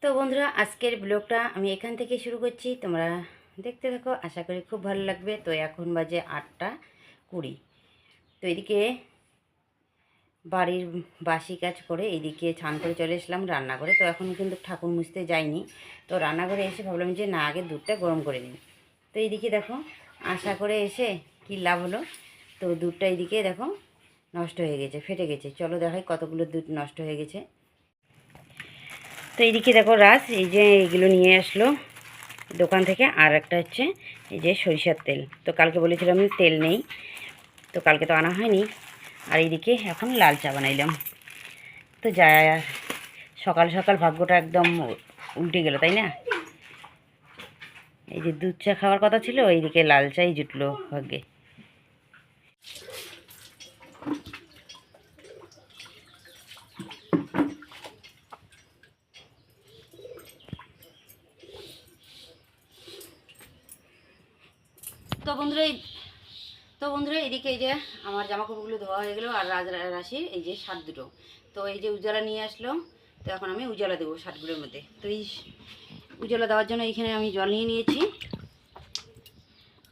তো বন্ধুরা, আজকের ব্লগটা আমি এখান থেকে শুরু করছি। তোমরা দেখতে থাকো, আশা করি খুব ভালো লাগবে। তো এখন বাজে 8টা 20। তো এদিকে বাড়ির বাসি কাজ করে এদিকে স্নান করে চলে এসলাম রান্নাঘরে। তো এখন কিন্তু ঠাকুর মুছতে যাইনি। তো রান্নাঘরে এসে ভাবলাম যে না, আগে দুধটা গরম করে নিই। তো এইদিকে দেখো, আশা করে এসে কি লাভ হলো। তো দুধটা এইদিকে দেখো নষ্ট হয়ে গেছে, ফেটে গেছে। চলো দেখাই কতগুলো দুধ নষ্ট হয়ে গেছে। তো এইদিকে দেখো রাজ এই যে এইগুলো নিয়ে আসলো দোকান থেকে। আর একটা হচ্ছে এই যে সরিষার তেল। তো কালকে বলেছিলাম তেল নেই, তো কালকে তো আনা হয়নি। আর এইদিকে এখন লাল চা বানাইলাম। তো যা, সকাল সকাল ভাগ্যটা একদম উল্টে গেল, তাই না? এই যে দুধ চা খাওয়ার কথা ছিল, এইদিকে লাল চাই জুটলো ভাগ্যে। তো বন্ধুরা এদিকে এই যে আমার জামা কাপড়গুলো ধোয়া হয়ে গেলো। আর রাশির এই যে শার্ট দুটো, তো এই যে উজালা নিয়ে আসলো। তো এখন আমি উজালা দেবো শার্টগুলোর মধ্যে। তো এই উজালা দেওয়ার জন্য এইখানে আমি জল নিয়ে নিয়েছি।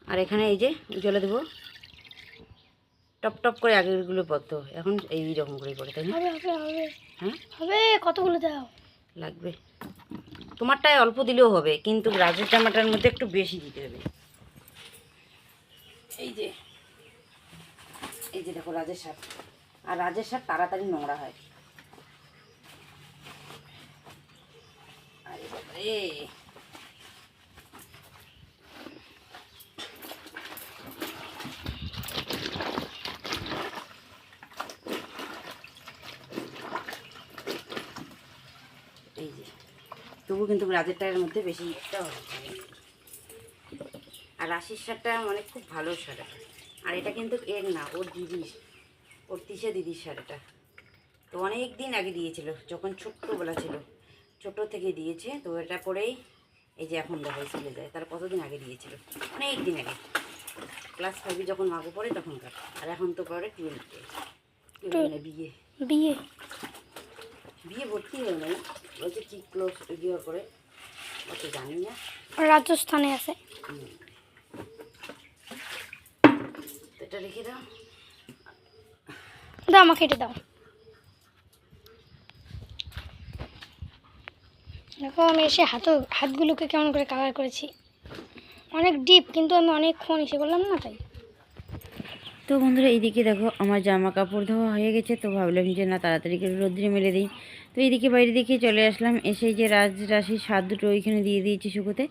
আর এখানে এই যে উজালা দেবো, টপ টপ করে আগেরগুলো পড়তো, এখন এইরকম করে পড়ে, তাই না? হ্যাঁ হবে। কতগুলো দাও লাগবে? তোমারটায় অল্প দিলেও হবে, কিন্তু রাজের জামাটার মধ্যে একটু বেশি দিতে হবে। এই যে দেখো রাজের শার্ট। আর রাজের শার্ট তাড়াতাড়ি নোংরা হয়। আরে বাবারে, এই যে তবু কিন্তু রাজেরটার মধ্যে বেশি একটা হবে। আর রাশির শার্টটা মানে খুব ভালো শার্ট। আর এটা কিন্তু এর না, ওর দিদির, ওর তিশা দিদির শার্ট এটা। তো অনেক দিন আগে দিয়েছিল, যখন ছোট্টবেলা ছিল, ছোট থেকে দিয়েছে। তো এটা পরেই এই যে এখন দেখা চলে যায়। তার কতদিন আগে দিয়েছিল, অনেক দিন আগে, ক্লাস 5-এ যখন মাগো পড়ে তখনকার। আর এখন তো পরে 12-এ। বিয়ে বিয়ে বিয়ে ভর্তি হয়ে নাই, ওই যে কি ক্লোজ বিয়ে করে, অত জানি না। রাজস্থানে আছে। এটা রেখে দাও। দাও, আমাকে এটা দাও। দেখো আমি এসে হাতগুলোকে কেমন করে কালার করেছি, অনেক ডিপ, কিন্তু আমি অনেকক্ষণ এসে করলাম না, তাই। তো বন্ধুরা এইদিকে দেখো আমার জামা কাপড় ধোয়া হয়ে গেছে। তো ভাবলাম যে না, তাড়াতাড়ি করে রোদ্রে মেলে দিই। তো এইদিকে বাইরে দিকে চলে আসলাম। এসে যে রাশির শার্ট দুটো ওইখানে দিয়ে দিয়েছি শুকোতে।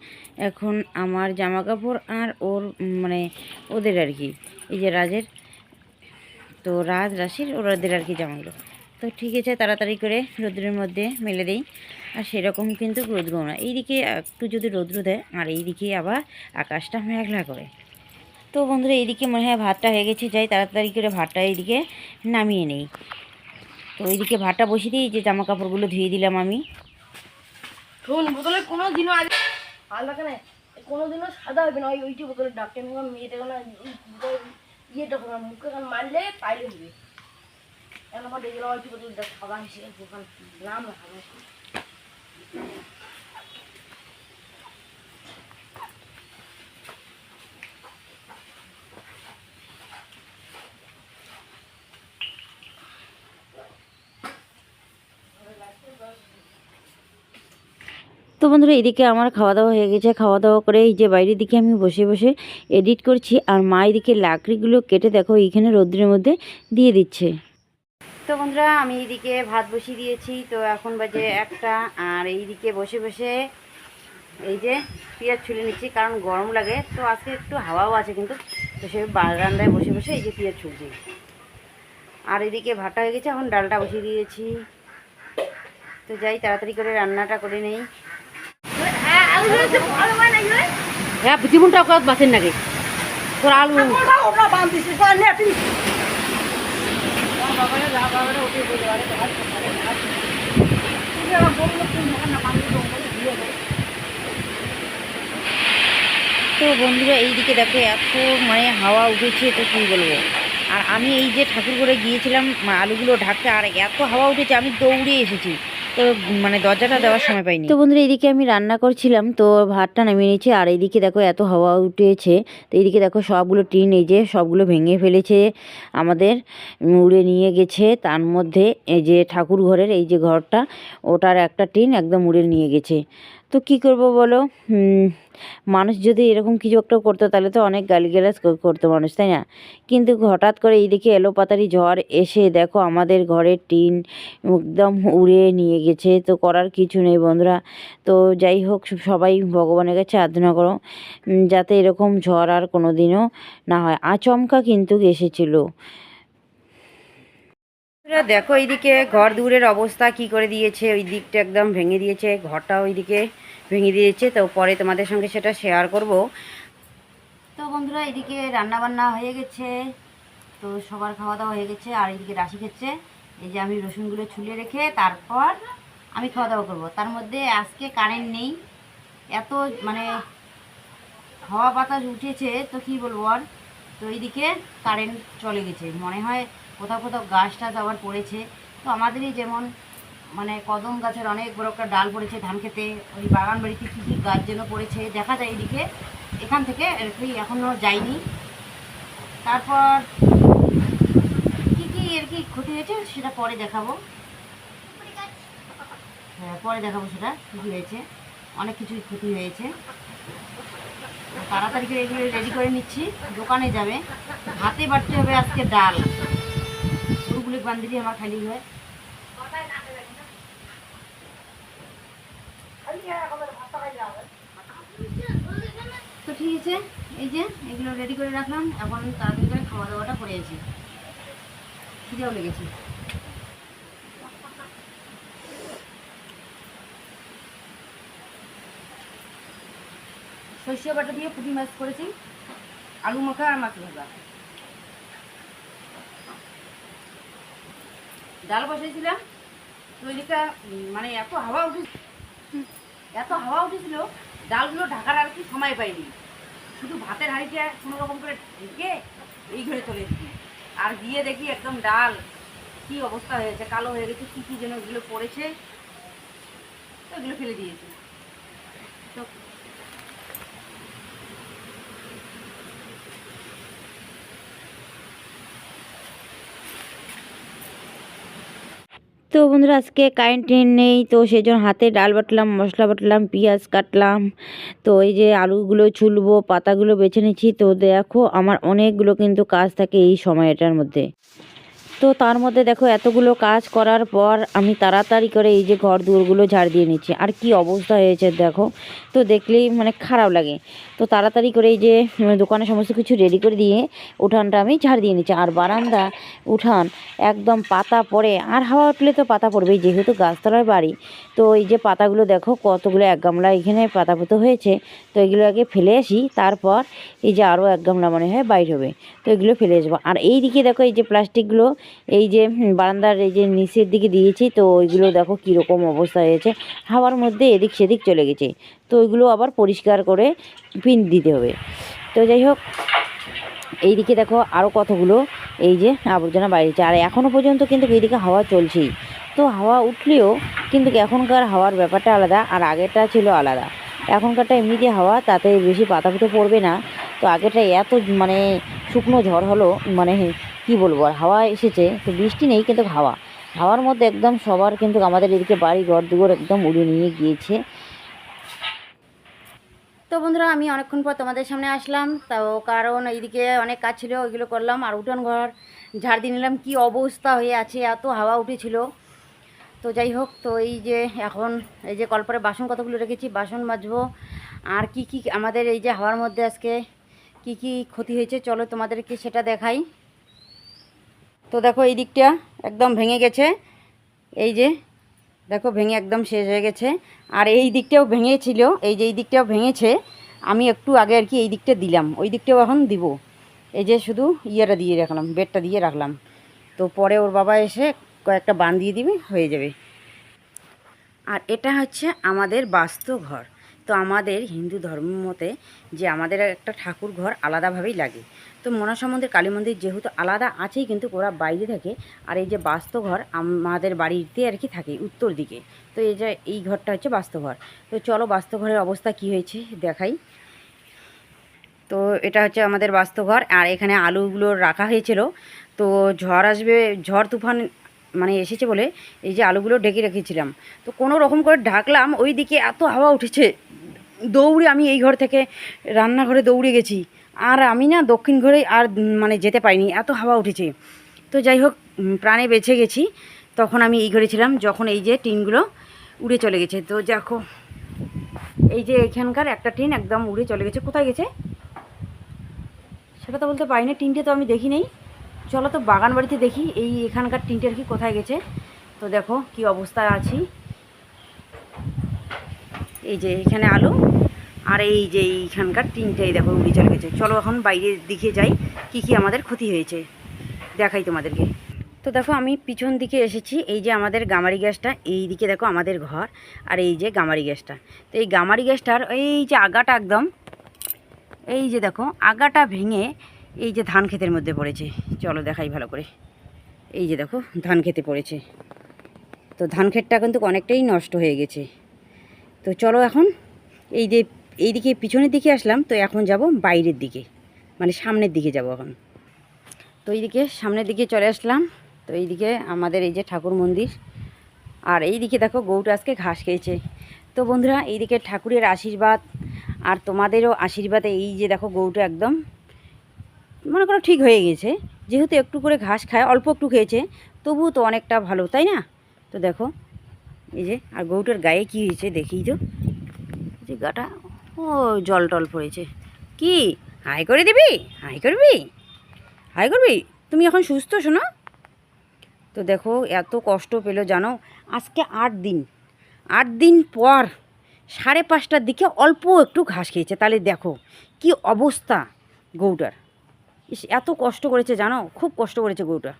এখন আমার জামা কাপড় আর ওর মানে ওদের আর কি, এই যে রাজের, তো রাশির ওদের আর কি জামাগুলো। তো ঠিক আছে, তাড়াতাড়ি করে রোদ্রের মধ্যে মেলে দিই। আর সেরকম কিন্তু রোদ্র না, এইদিকে একটু যদি রোদ্র দেয়, আর এইদিকে আবার আকাশটা মেঘলা করে। তো বন্ধুরা এইদিকে মনে হয় ভাতটা হয়ে গেছে, যাই তাড়াতাড়ি করে ভাতটা এইদিকে নামিয়ে নেই। তো এইদিকে ভাতটা বসিয়ে দিই, যে জামা কাপড়গুলো ধুয়ে দিলাম আমি। শোন, বোতলে কোনো দিনও আলাদা কেন, কোনো দিনও সাদা হবে না। ওইটি বোতলে ডাক্তার মেয়েটা ইয়েটা মুখে মারলে পাইলে হবে। এখন আমার দেখলাম ওইটি বোতলটা সাদা হিসেবে দোকান নাম লাগানো। তো বন্ধুরা এদিকে আমার খাওয়া দাওয়া হয়ে গেছে। খাওয়া দাওয়া করে এই যে বাইরের দিকে আমি বসে বসে এডিট করছি। আর মা এদিকে লাকড়িগুলো কেটে দেখো এইখানে রোদ্রের মধ্যে দিয়ে দিচ্ছে। তো বন্ধুরা আমি এইদিকে ভাত বসিয়ে দিয়েছি। তো এখন বাজে 1টা। আর এইদিকে বসে বসে এই যে পেঁয়াজ ছুলে নিচ্ছি, কারণ গরম লাগে। তো আজকে একটু হাওয়াও আছে কিন্তু, তো সে বারান্দায় বসে বসে এই যে পেঁয়াজ ছুলছি। আর এদিকে ভাতটা হয়ে গেছে, এখন ডালটা বসিয়ে দিয়েছি। তো যাই তাড়াতাড়ি করে রান্নাটা করে নেই। হ্যাঁ, জীবনটা বাঁচেন নাকি তোর আলু তো বন্ধুরা এইদিকে দেখো এত মানে হাওয়া উঠেছে, তো কী বলবো। আর আমি এই যে ঠাকুর করে গিয়েছিলাম আলুগুলো ঢাকতে, আর এত হাওয়া উঠেছে আমি দৌড়ে এসেছি। তো মানে দরজাটা দেওয়ার সময় পাইনি। তো বন্ধুরা এদিকে আমি রান্না করছিলাম, তো ভাতটা নামিয়ে নিয়েছি। আর এইদিকে দেখো এত হাওয়া উঠেছে, তো এইদিকে দেখো সবগুলো টিন এই যে সবগুলো ভেঙে ফেলেছে আমাদের, উড়ে নিয়ে গেছে। তার মধ্যে এই যে ঠাকুর ঘরের এই যে ঘরটা, ওটার একটা টিন একদম উড়ে নিয়ে গেছে। তো কি করব বলো, মানুষ যদি এরকম কিছু একটা করতো তাহলে তো অনেক গালিগালাজ করতো মানুষ, তাই না? কিন্তু হঠাৎ করে এইদিকে এলোপাতাড়ি ঝড় এসে দেখো আমাদের ঘরের টিন একদম উড়ে নিয়ে গেছে। তো করার কিছু নেই বন্ধুরা। তো যাই হোক, সবাই ভগবানের কাছে আরাধনা করো যাতে এরকম ঝড় আর কোনো দিনও না হয়। আচমকা কিন্তু এসেছিলো। দেখো এইদিকে ঘর দূরের অবস্থা কি করে দিয়েছে, ওই দিকটা একদম ভেঙে দিয়েছে, ঘরটা ওইদিকে ভেঙে দিয়েছে। তো পরে তোমাদের সঙ্গে সেটা শেয়ার করব। তো বন্ধুরা এদিকে রান্না বান্না হয়ে গেছে, তো সবার খাওয়া দাওয়া হয়ে গেছে। আর এইদিকে রাশি খেচ্ছে। এই যে আমি রসুনগুলো ছুলে রেখে তারপর আমি খাওয়া দাওয়া করবো। তার মধ্যে আজকে কারেন্ট নেই, এত মানে হাওয়া বাতাস উঠেছে তো কি বলবো আর। তো এইদিকে কারেন্ট চলে গেছে, মনে হয় কোথাও কোথাও গাছ টাছ আবার পড়েছে। তো আমাদেরই যেমন মানে কদম গাছের অনেক বড় একটা ডাল পড়েছে ধান খেতে, ওই বাগান বাড়িতে কী কী গাছ যেন পড়েছে দেখা যায় এইদিকে। এখান থেকে এখনও যায়নি। তারপর কী কী আর কি ক্ষতি হয়েছে সেটা পরে দেখাবো। হ্যাঁ পরে দেখাবো সেটা কী কী হয়েছে, অনেক কিছুই ক্ষতি হয়েছে। তাড়াতাড়ি করে এগুলো রেডি করে নিচ্ছি, দোকানে যাবে। হাতে বাড়তে হবে আজকে ডাল, গরুগুলো বান্ধি দিয়ে আমার খালি হয়। তো ঠিক আছে, এই যে এগুলো রেডি করে রাখলাম। এখন তাড়াতাড়ি করে খাওয়া দাওয়াটা করে আছি, খিদেও লেগেছে। সর্ষে বাটা দিয়ে পুঁটি মাছ করেছি, আলু মাখা আর মাছ ভাজা। ডাল বসাইছিলাম, তো ওইদিকে মানে এত হাওয়া উঠেছিল ডালগুলো ঢাকার আর কি সময় পাইনি। শুধু ভাতের হাঁড়িটা কোনো রকম করে ঢেকে এই ঘরে চলে এসেছি। আর গিয়ে দেখি একদম ডাল কি অবস্থা হয়েছে, কালো হয়ে গেছে, কী কী যেন এগুলো পড়েছে, তো এগুলো ফেলে দিয়েছি। তো তো বন্ধুরা আজকে কারেন্ট নেই, তো সেই জন্য হাতে ডাল বাটলাম, মশলা বাটলাম, পেঁয়াজ কাটলাম। তো এই যে আলুগুলো ছুলবো, পাতাগুলো বেছে নিচ্ছি। তো দেখো আমার অনেকগুলো কিন্তু কাজ থাকে এই সময়টার মধ্যে। তো তার মধ্যে দেখো এতগুলো কাজ করার পর আমি তাড়াতাড়ি করে এই যে ঘর দুয়ারগুলো ঝাড় দিয়ে নিচ্ছি। আর কি অবস্থা হয়েছে দেখো, তো দেখলেই মানে খারাপ লাগে। তো তাড়াতাড়ি করে এই যে দোকানে সমস্ত কিছু রেডি করে দিয়ে উঠানটা আমি ঝাড় দিয়ে নিচ্ছি। আর বারান্দা উঠান একদম পাতা পড়ে, আর হাওয়া উঠলে তো পাতা পড়বেই, যেহেতু গাছতলার বাড়ি। তো এই যে পাতাগুলো দেখো কতগুলো, এক গামলা এখানে পাতা পুতো হয়েছে। তো এগুলো আগে ফেলে আসি, তারপর এই যে আরও এক গামলা মনে হয় বাইর হবে, তো এগুলো ফেলে আসবো। আর এই দিকে দেখো এই যে প্লাস্টিকগুলো এই যে বারান্দার এই যে নিচের দিকে দিয়েছি, তো ওইগুলো দেখো কীরকম অবস্থা হয়েছে, হাওয়ার মধ্যে এদিক সেদিক চলে গেছে। তো ওইগুলো আবার পরিষ্কার করে পিন দিতে হবে। তো যাই হোক, এইদিকে দেখো আরও কতগুলো এই যে আবর্জনা বাইরেছে। আর এখনও পর্যন্ত কিন্তু এইদিকে হাওয়া চলছেই। তো হাওয়া উঠলেও কিন্তু এখনকার হাওয়ার ব্যাপারটা আলাদা, আর আগেরটা ছিল আলাদা। এখনকারটা এমনিতে হাওয়া, তাতে বেশি পাতা পুতো পড়বে না। তো আগেরটা এত মানে শুকনো ঝড় হলো, মানে কি বলবো, আর হাওয়া এসেছে তো বৃষ্টি নেই কিন্তু হাওয়ার মধ্যে একদম সবার কিন্তু আমাদের এদিকে বাড়ি ঘর দুয়ার একদম উড়িয়ে নিয়ে গিয়েছে। তো বন্ধুরা আমি অনেকক্ষণ পর তোমাদের সামনে আসলাম, তো কারণ এইদিকে অনেক কাজ ছিল, ওইগুলো করলাম। আর উঠান ঘর ঝাড় দিয়ে নিলাম, কী অবস্থা হয়ে আছে, এত হাওয়া উঠেছিল। তো যাই হোক, তো এই যে এখন এই যে কলপারে বাসন কতগুলো রেখেছি, বাসন মাজবো। আর কি কি আমাদের এই যে হাওয়ার মধ্যে আজকে কি কি ক্ষতি হয়েছে চলো তোমাদেরকে সেটা দেখাই। তো দেখো এই দিকটা একদম ভেঙে গেছে, এই যে দেখো ভেঙে একদম শেষ হয়ে গেছে। আর এই দিকটাও ভেঙেছিল, এই যে এই দিকটাও ভেঙেছে। আমি একটু আগে আর কি এই দিকটা দিলাম, ওই দিকটাও এখন দিব। এই যে শুধু ইয়েটা দিয়ে রাখলাম, বেডটা দিয়ে রাখলাম। তো পরে ওর বাবা এসে কয়েকটা বান দিয়ে দিবে, হয়ে যাবে। আর এটা হচ্ছে আমাদের বাস্তু ঘর। তো আমাদের হিন্দু ধর্ম মতে যে আমাদের একটা ঠাকুর ঘর আলাদাভাবেই লাগে। তো মনসা মন্দির, কালী মন্দির যেহেতু আলাদা আছেই, কিন্তু ওরা বাইরে থাকে। আর এই যে বাস্তুঘর আমাদের বাড়িতে আর কি থাকে উত্তর দিকে। তো এই যে এই ঘরটা হচ্ছে বাস্তুঘর। তো চলো বাস্তুঘরের অবস্থা কি হয়েছে দেখাই। তো এটা হচ্ছে আমাদের বাস্তুঘর, আর এখানে আলুগুলো রাখা হয়েছিল। তো ঝড় আসবে, ঝড় তুফান মানে এসেছে বলে এই যে আলুগুলো ঢেকে রেখেছিলাম। তো কোনো রকম করে ঢাকলাম, ওই দিকে এত হাওয়া উঠেছে, দৌড়ে আমি এই ঘর থেকে রান্নাঘরে দৌড়ে গেছি। আর আমি না দক্ষিণ ঘরে আর মানে যেতে পারিনি, এত হাওয়া উঠেছে। তো যাই হোক, প্রাণে বেঁচে গেছি। তখন আমি এই ঘরে ছিলাম যখন এই যে টিনগুলো উড়ে চলে গেছে। তো দেখো এই যে এখানকার একটা টিন একদম উড়ে চলে গেছে। কোথায় গেছে সেটা তো বলতে পারি না, টিনটে তো আমি দেখি নেই। চলো তো বাগান বাড়িতে দেখি এই এখানকার টিনটে আর কি কোথায় গেছে। তো দেখো কি অবস্থায় আছি। এই যে এখানে আলু, আর এই যে এইখানকার টিনটাই দেখো উড়ে চলে গেছে। চলো এখন বাইরের দিকে যাই, কি কি আমাদের ক্ষতি হয়েছে দেখাই তোমাদেরকে। তো দেখো আমি পিছন দিকে এসেছি। এই যে আমাদের গামারি গ্যাসটা, এই দিকে দেখো আমাদের ঘর, আর এই যে গামারি গ্যাসটা। তো এই গামারি গ্যাসটার এই যে আগাটা একদম, এই যে দেখো আগাটা ভেঙে এই যে ধান ক্ষেতের মধ্যে পড়েছে। চলো দেখাই ভালো করে। এই যে দেখো ধান খেতে পড়েছে। তো ধান ক্ষেতটা কিন্তু অনেকটাই নষ্ট হয়ে গেছে। তো চলো এখন এই যে এইদিকে পিছনের দিকে আসলাম, তো এখন যাব বাইরের দিকে, মানে সামনের দিকে যাব এখন। তো এইদিকে সামনের দিকে চলে আসলাম। তো এইদিকে আমাদের এই যে ঠাকুর মন্দির, আর এইদিকে দেখো গরুটা আজকে ঘাস খেয়েছে। তো বন্ধুরা এইদিকে ঠাকুরের আশীর্বাদ আর তোমাদেরও আশীর্বাদে এই যে দেখো গরুটা একদম মনে করো ঠিক হয়ে গেছে। যেহেতু একটু করে ঘাস খায়, অল্প একটু খেয়েছে, তবুও তো অনেকটা ভালো, তাই না? তো দেখো এই যে, আর গরুটার গায়ে কী হয়েছে দেখি তো, যে গাটা ও জল টল পড়েছে। কি হাই করে দিবি, হাই করবি, হাই করবি, তুমি এখন সুস্থ শোনো? তো দেখো এত কষ্ট পেলো জানো, আজকে 8 দিন, 8 দিন পর 5:30টার দিকে অল্প একটু ঘাস খেয়েছে। তাহলে দেখো কি অবস্থা গরুটার। এত কষ্ট করেছে জানো, খুব কষ্ট করেছে গরুটা,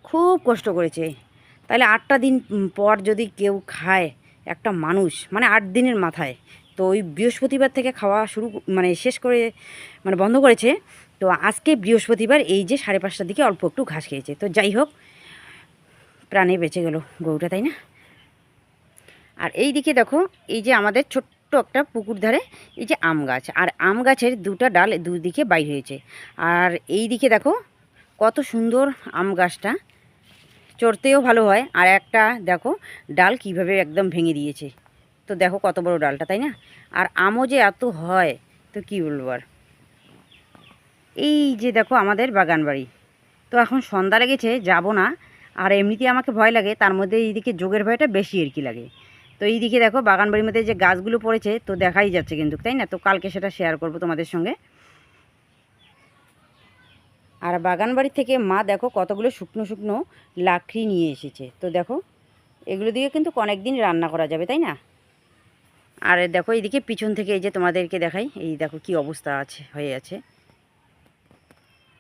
খুব কষ্ট করেছে। তাহলে 8টা দিন পর যদি কেউ খায় একটা মানুষ, মানে 8 দিনের মাথায়, তো ওই বৃহস্পতিবার থেকে খাওয়া শুরু মানে শেষ করে মানে বন্ধ করেছে। তো আজকে বৃহস্পতিবার এই যে 5:30টার দিকে অল্প একটু ঘাস খেয়েছে। তো যাই হোক, প্রাণে বেঁচে গেল গরুটা, তাই না? আর এই দিকে দেখো এই যে আমাদের ছোট্ট একটা পুকুর ধারে এই যে আম গাছ, আর আম গাছের 2টা ডাল দুদিকে বাইর হয়েছে। আর এই দিকে দেখো কত সুন্দর আম গাছটা, চড়তেও ভালো হয়। আর একটা দেখো ডাল কিভাবে একদম ভেঙে দিয়েছে। তো দেখো কত বড় ডালটা, তাই না? আর আমও যে এত হয়, তো কি বলবো আর। এই যে দেখো আমাদের বাগান বাড়ি। তো এখন সন্ধ্যা লেগেছে, যাব না। আর এমনিতে আমাকে ভয় লাগে, তার মধ্যে এইদিকে যোগের ভয়টা বেশি আর কি লাগে। তো এইদিকে দেখো বাগান বাড়ির মধ্যে যে গাছগুলো পড়েছে, তো দেখাই যাচ্ছে কিন্তু, তাই না? তো কালকে সেটা শেয়ার করব তোমাদের সঙ্গে। আর বাগান বাড়ি থেকে মা দেখো কতগুলো শুকনো শুকনো লাকড়ি নিয়ে এসেছে। তো দেখো এগুলো দিয়ে কিন্তু অনেক দিন রান্না করা যাবে, তাই না? আর দেখো এইদিকে পিছন থেকে এই যে তোমাদেরকে দেখাই, এই দেখো কি অবস্থা আছে হয়ে আছে।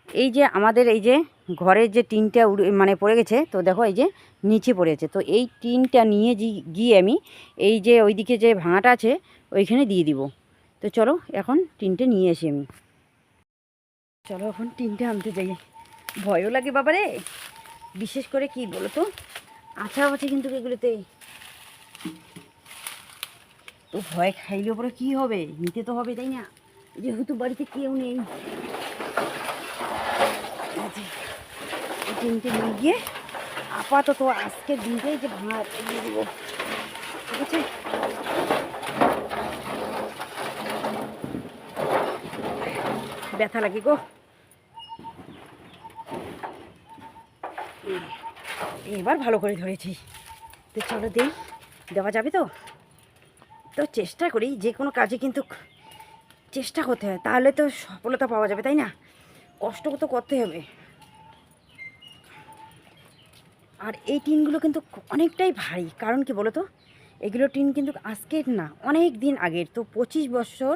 এই যে আমাদের এই যে ঘরের যে টিনটা মানে পড়ে গেছে, তো দেখো এই যে নিচে পড়েছে। তো এই টিনটা নিয়ে গিয়ে আমি এই যে ওইদিকে যে ভাঙাটা আছে ওইখানে দিয়ে দিব। তো চলো এখন টিনটা নিয়ে আসি আমি। চলো এখন টিনটা আনতে যাই। ভয়ও লাগে বাবারে, বিশেষ করে কি বলো তো, আঠা আছে কিন্তু এগুলোতে। তো ভয় খাইলে পরে কী হবে, নিতে তো হবে, তাই না? যেহেতু বাড়িতে কেউ নেই। টিনটে নিয়ে গিয়ে আপাতত আজকের দিনটাই যে ভাঙা দিয়ে দেবো, ঠিক আছে? ব্যথা লাগে গো। এবার ভালো করে ধরেছি। তো চলো দেই, দেওয়া যাবে তো? তো চেষ্টা করি, যে কোনো কাজে কিন্তু চেষ্টা করতে হয়, তাহলে তো সফলতা পাওয়া যাবে, তাই না? কষ্ট তো করতে হবে। আর এই টিনগুলো কিন্তু অনেকটাই ভারী, কারণ কি বলো তো, এগুলো টিন কিন্তু আজকের না, অনেক দিন আগের। তো 25 বছর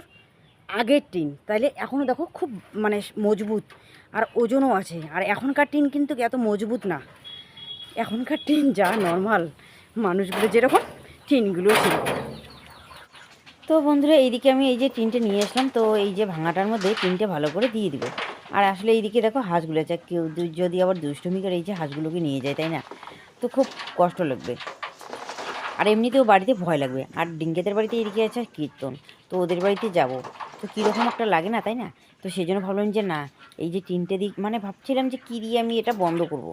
আগের টিন, তাইলে এখনও দেখো খুব মানে মজবুত, আর ওজনও আছে। আর এখনকার টিন কিন্তু এত মজবুত না। এখনকার টিন যা নর্মাল, মানুষগুলো যেরকম টিনগুলো ছিল। তো বন্ধুরা এইদিকে আমি এই যে টিনটে নিয়ে আসলাম, তো এই যে ভাঙাটার মধ্যে টিনটে ভালো করে দিয়ে দিব। আর আসলে এইদিকে দেখো হাঁসগুলো আছে, কেউ যদি আবার দুষ্টুমি করে এই যে হাঁসগুলোকে নিয়ে যায়, তাই না? তো খুব কষ্ট লাগবে, আর এমনিতেও বাড়িতে ভয় লাগবে। আর ডিঙ্গেদের বাড়িতে এদিকে আছে কীর্তন, তো ওদের বাড়িতে যাব, তো কীরকম একটা লাগে না, তাই না? তো সেই জন্য ভাবলাম যে না, এই যে তিনটে দিক মানে ভাবছিলাম যে কী দিয়ে আমি এটা বন্ধ করব।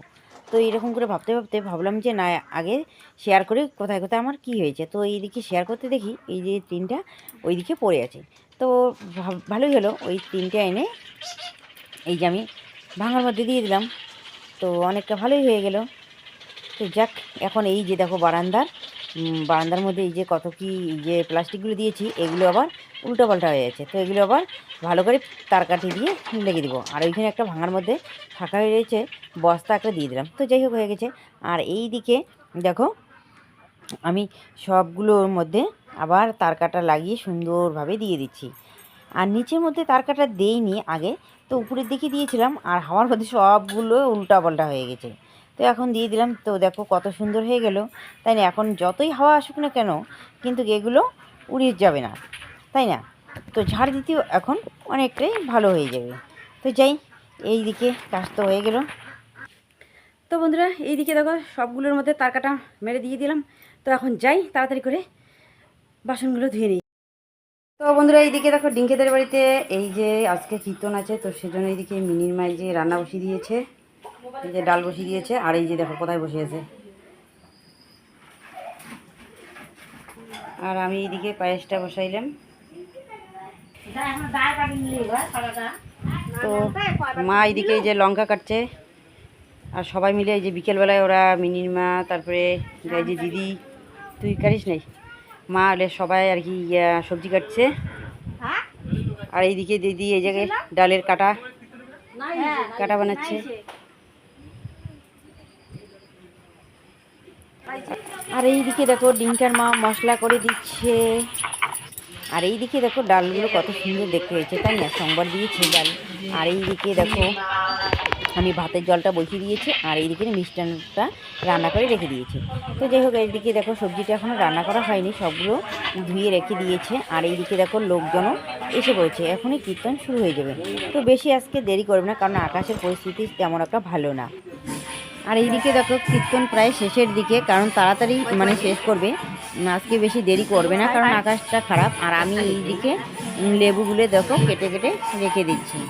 তো এরকম করে ভাবতে ভাবতে ভাবলাম যে না, আগে শেয়ার করে কোথায় কোথায় আমার কি হয়েছে। তো এইদিকে শেয়ার করতে দেখি এই যে তিনটা ওইদিকে পড়ে আছে। তো ভালোই হলো, ওই তিনটে এনে এই যে আমি ভাঙার মধ্যে দিয়ে দিলাম, তো অনেকটা ভালোই হয়ে গেল। তো যাক, এখন এই যে দেখো বারান্দার মধ্যে এই যে কত কি যে প্লাস্টিকগুলো দিয়েছি, এগুলো আবার উল্টোপাল্টা হয়ে যাচ্ছে। তো এগুলো আবার ভালো করে তার কাঠি দিয়ে লেগে দিব। আর ওইখানে একটা ভাঙার মধ্যে ফাঁকা হয়ে রয়েছে, বস্তা একটা দিয়ে দিলাম। তো যাই হোক, হয়ে গেছে। আর এই দিকে দেখো আমি সবগুলোর মধ্যে আবার তার কাটা লাগিয়ে সুন্দরভাবে দিয়ে দিচ্ছি। আর নিচের মধ্যে তার কাটা দেইনি আগে, তো উপরের দিকে দিয়েছিলাম, আর হাওয়ার মধ্যে সবগুলো উল্টাপাল্টা হয়ে গেছে। তো এখন দিয়ে দিলাম, তো দেখো কত সুন্দর হয়ে গেল, তাই না? এখন যতই হাওয়া আসুক না কেন, কিন্তু এগুলো উড়িয়ে যাবে না, তাই না? তো ঝাড় দিতেও এখন অনেকটাই ভালো হয়ে যাবে। তো যাই, এই দিকে কাজ তো হয়ে গেল। তো বন্ধুরা এইদিকে দেখো সবগুলোর মধ্যে তার কাটা মেরে দিয়ে দিলাম। তো এখন যাই তাড়াতাড়ি করে বাসনগুলো ধুয়ে নিই। তো বন্ধুরা এইদিকে দেখো ডিঙ্কেদের বাড়িতে এই যে আজকে কীর্তন আছে, তো সেজন্য এইদিকে মিনির মায়ের যে রান্না বসিয়ে দিয়েছে, এই যে ডাল বসিয়ে দিয়েছে। আর এই যে দেখো কোথায় বসে আছে, আর আমি এইদিকে পায়েসটা বসাইলাম। তো মা এইদিকে এই যে লঙ্কা কাটছে, আর সবাই মিলে এই যে বিকেলবেলায় ওরা মিনির মা, তারপরে এই যে দিদি, তুই কাটিস নাই, মা হলে সবাই আর কি সবজি কাটছে। আর এইদিকে দিদি এই জায়গায় ডালের কাটা কাটা বানাচ্ছে। আর এইদিকে দেখো ডিঙ্কার মা মশলা করে দিচ্ছে। আর এইদিকে দেখো ডালগুলো কত সুন্দর দেখতে হয়েছে, তাই না? সোমবার দিয়েছে ডাল। আর এইদিকে দেখো আমি ভাতের জলটা বসিয়ে দিয়েছি, আর এইদিকে মিষ্টান্নটা রান্না করে রেখে দিয়েছি। তো যাই হোক, এইদিকে দেখো সবজিটা এখনও রান্না করা হয়নি, সবগুলো ধুয়ে রেখে দিয়েছে। আর এইদিকে দেখো লোকজনও এসে পড়েছে, এখনই কীর্তন শুরু হয়ে যাবে। তো বেশি আজকে দেরি করবে না, কারণ আকাশের পরিস্থিতি তেমন একটা ভালো না। আর এইদিকে দেখো কীর্তন প্রায় শেষের দিকে, কারণ তাড়াতাড়ি মানে শেষ করবে আজকে, বেশি দেরি করবে না, কারণ আকাশটা খারাপ। আর আমি এইদিকে লেবুগুলো দেখো কেটে কেটে রেখে দিচ্ছি।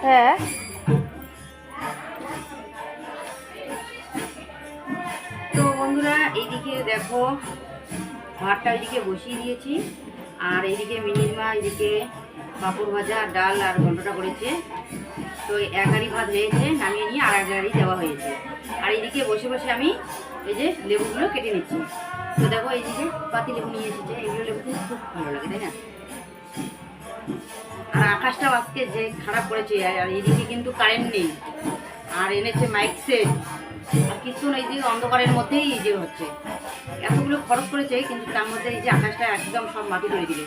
হ্যাঁ, তো বন্ধুরা এইদিকে দেখো ভাতটা এইদিকে বসিয়ে দিয়েছি। আর এইদিকে মিনির মা এইদিকে পাঁপড় ভাজা, ডাল আর ঘন্টটা করেছে। তো এক হাঁড়ি ভাত হয়েছে, নামিয়ে নিয়ে আর এক হাঁড়ি দেওয়া হয়েছে। আর এইদিকে বসে বসে আমি এই যে লেবুগুলো কেটে নিচ্ছি। তো দেখো এইদিকে পাতি লেবু নিয়ে এসেছে, এগুলো লেবু খুব ভালো লাগে, তাই না? আর আকাশটাও আজকে যে খারাপ করেছে, আর এইদিকে কিন্তু কারেন্ট নেই, আর এনেছে মাইক সেট। আর কীর্তন এই যে অন্ধকারের মধ্যেই এই যে হচ্ছে, এতগুলো খরচ করেছে, কিন্তু তার মধ্যে এই যে আকাশটা একদম সব মাটি ধরে দিলে।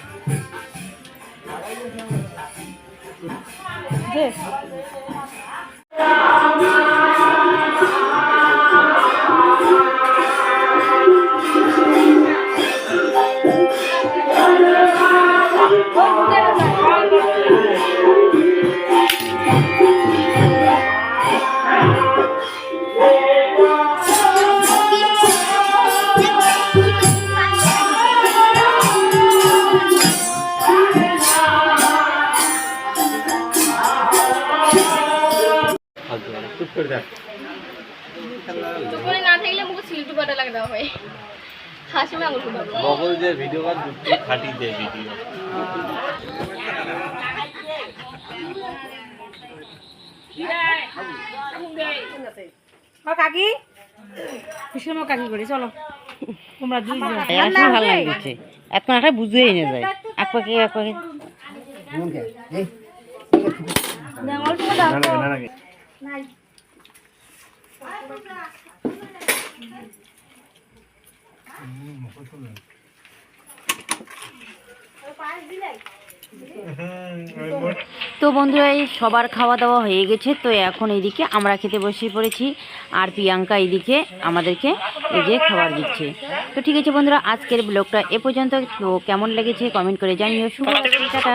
চুপনি না থাকলে মুখে সিলটু কাটা লাগে দেওয়া হয়, হাসি মে আঙুল ফুটাবো বগল যে ভিডিও কল ফাটি দে ভিডিও। কাকি পিছনে কাকি করি চলো তোমরা দুইজন ভালো লাগছে, এখন একটা বুঝেই না যায় এক পাকে এক পাকে। অল্প দাও নাই পাঁচ দিলাই তো বন্ধুরা এই সবার খাওয়া দাওয়া হয়ে গেছে, তো এখন এইদিকে আমরা খেতে বসে পড়েছি, আর প্রিয়াঙ্কা এইদিকে আমাদেরকে এই যে খাবার দিচ্ছে। তো ঠিক আছে বন্ধুরা, আজকের ব্লগটা এ পর্যন্ত। তো কেমন লেগেছে কমেন্ট করে জানিও। শুভ রাত্রি, টাটা।